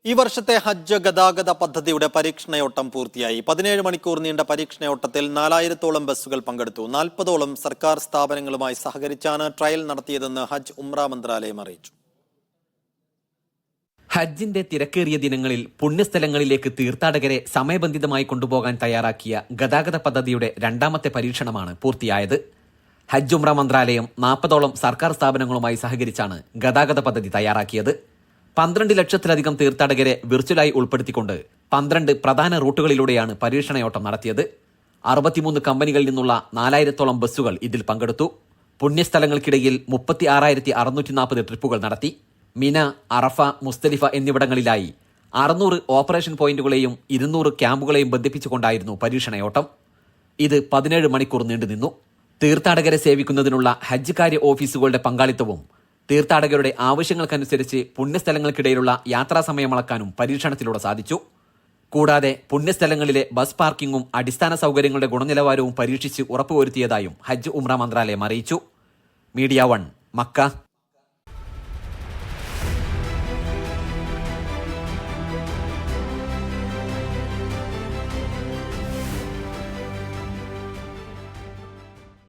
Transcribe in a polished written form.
ഈ വർഷത്തെ ഹജ്ജ് ഗതാഗത പദ്ധതിയുടെ പരീക്ഷണയോട്ടം പൂർത്തിയായി. 17 മണിക്കൂർ നീണ്ട പരീക്ഷണയോട്ടത്തിൽ 4000-ഓളം ബസ്സുകൾ പങ്കെടുത്തു. 40ഓളം സർക്കാർ സ്ഥാപനങ്ങളുമായി സഹകരിച്ചാണ് ട്രയൽ നടത്തിയതെന്ന് ഹജ്ജ് ഉംറ മന്ത്രാലയം അറിയിച്ചു. ഹജ്ജിന്റെ തിരക്കേറിയ ദിനങ്ങളിൽ പുണ്യസ്ഥലങ്ങളിലേക്ക് തീർത്ഥാടകരെ സമയബന്ധിതമായി കൊണ്ടുപോകാൻ തയ്യാറാക്കിയ ഗതാഗത പദ്ധതിയുടെ രണ്ടാമത്തെ പരീക്ഷണമാണ് പൂർത്തിയായത്. ഹജ്ജ് ഉംറ മന്ത്രാലയം 40ഓളം സർക്കാർ സ്ഥാപനങ്ങളുമായി സഹകരിച്ചാണ് ഗതാഗത പദ്ധതി തയ്യാറാക്കിയത്. 12 ലക്ഷത്തിലധികം തീർത്ഥാടകരെ വിർച്വലായി ഉൾപ്പെടുത്തിക്കൊണ്ട് 12 പ്രധാന റൂട്ടുകളിലൂടെയാണ് പരീക്ഷണയോട്ടം നടത്തിയത്. 63 കമ്പനികളിൽ നിന്നുള്ള 4000-ഓളം ബസ്സുകൾ ഇതിൽ പങ്കെടുത്തു. പുണ്യസ്ഥലങ്ങൾക്കിടയിൽ 36,640 ട്രിപ്പുകൾ നടത്തി. മിന, അറഫ, മുസ്തലിഫ എന്നിവിടങ്ങളിലായി 600 ഓപ്പറേഷൻ പോയിന്റുകളെയും 200 ക്യാമ്പുകളെയും ബന്ധിപ്പിച്ചുകൊണ്ടായിരുന്നു പരീക്ഷണയോട്ടം. ഇത് 17 മണിക്കൂർ നീണ്ടുനിന്നു. തീർത്ഥാടകരെ സേവിക്കുന്നതിനുള്ള ഹജ്ജ് കാര്യ ഓഫീസുകളുടെ പങ്കാളിത്തവും തീർത്ഥാടകരുടെ ആവശ്യങ്ങൾക്കനുസരിച്ച് പുണ്യസ്ഥലങ്ങൾക്കിടയിലുള്ള യാത്രാസമയം അളക്കാനും പരീക്ഷണത്തിലൂടെ സാധിച്ചു. കൂടാതെ പുണ്യസ്ഥലങ്ങളിലെ ബസ് പാർക്കിംഗും അടിസ്ഥാന സൗകര്യങ്ങളുടെ ഗുണനിലവാരവും പരീക്ഷിച്ച് ഉറപ്പുവരുത്തിയതായും ഹജ്ജ് ഉംറ മന്ത്രാലയം അറിയിച്ചു. Media 1 Mecca.